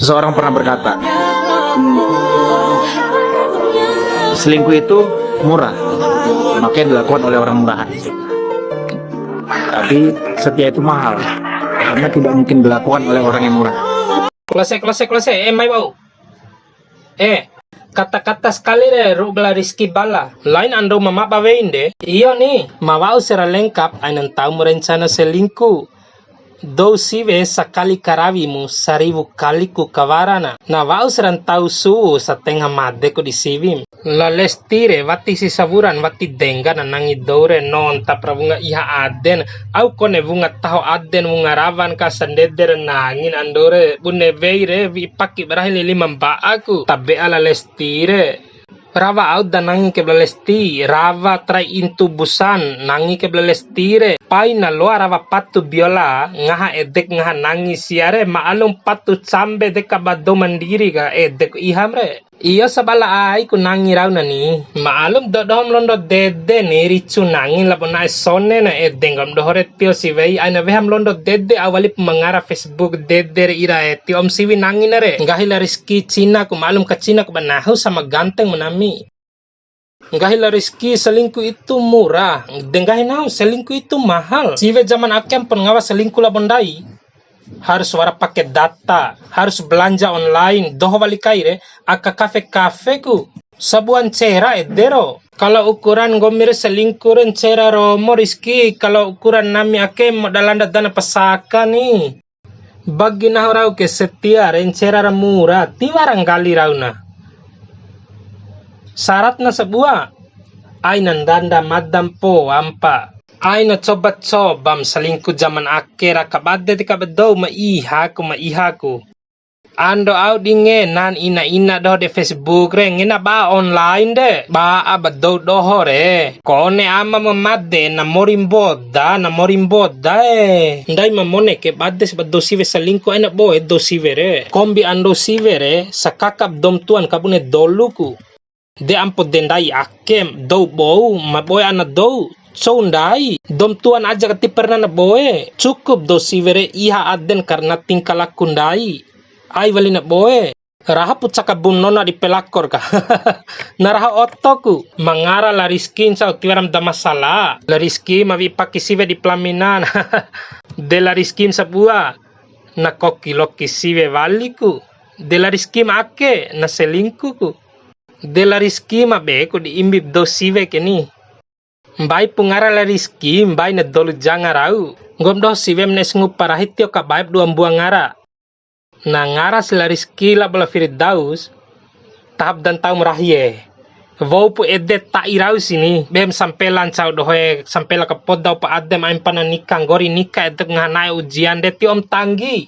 Seseorang pernah berkata, selingkuh itu murah, makanya dilakukan oleh orang murahan. Tapi setia itu mahal, karena tidak mungkin dilakukan oleh orang yang murah. Klase, mai bau. Kata-kata sekali deh, rubla Rizky bala. Lain ando mama bawein deh. Iyo nih, mawau secara lengkap, ainan tahu merencana selingkuh. Dou sive sakali karawimu, 1000 kali ku kawarana. Na wau seran tahu suhu sa tengah made ko di sivim. La lestire, wati si saburan, wati dengga na nangi dore non ta prabunga iha aden. Au kone bunga taho aden bunga ravan ka sandeder nangin andore. Bune veire, vi paki berahili limam ba aku. Tabe ala lestire. Rava out dan nangi ke blalesti, rava try into busan, nangi ke blalestire. Pai na loa rava patu biola, ngaha edek ngaha nangi siare, maalum patu sambe deka bado mandiri ka edek ihamre. Iyo sabala ai ku nangi raw na ni, maalum dodom londo dede ni ricu nangi labon na sone na edengam dohore tio siwei, ay na veham londo dede awalip mangara Facebook dede ira tio om siwi nangi na re. Ngahila Rizky Cina ku maalum ka Cina ku banahu sama ganteng menami. Ngahila Rizky selingkuh itu murah, dengahin nahu selingkuh itu mahal. Siwe zaman akem pengawas selingkuh labon dai. Harus wara pakai data, harus belanja online, doho balik kaire, aka kafe ku. Sabuan cera edero. Kalau ukuran gomir selingkuran cera romo Rizky, kalau ukuran nami ake modalanda dana pesaka nih. Bagi nah rau ke setia rencera murah, tiwarang gali rauna. Syaratnya sebuah, ainan danda madam po ampa. Ay na coba-cobam selingkuh zaman akhir kabade ti kabado maiha ko. Ando out dinge nan ina doh de Facebook re ngina ba online de ba abado doho re kone ama mamade na morimboda ndai mamone ke bade sebado sive selingkuh enak boy do sive re kombi ando sive re sakakap dom tuan kabune doluku de ampo dendai akem do bou maboy ana do Sondai, dom tuan aja kati pernah na boe. Cukup do sivere iha aden karena tingkah laku ndai. Ai wali na boe. Raha pucaka bunona di pelakor ka. Naraha otoku. Mangara la Rizky insya tiwaram da masalah. La Rizky mavi paki sive di pelaminan. De la Rizky sabua. Na koki loki sive waliku. De la Rizky make na selingkuku. De la Rizky mabe ku di imbib do sive keni. Mbai pungara la Rizky, mbai na dolu jangarau. Ngomdoh siwem nes nguparahitio ka baib duam buang ngara. Na ngara sila Rizky la bala Firdaus, tahap dan tau merahye. Vau pu edet tak irau sini, bem sampelan cau dohoe, sampela ka podau pa adem aim pananikang gori nikah edek nganai ujian deti om tanggi.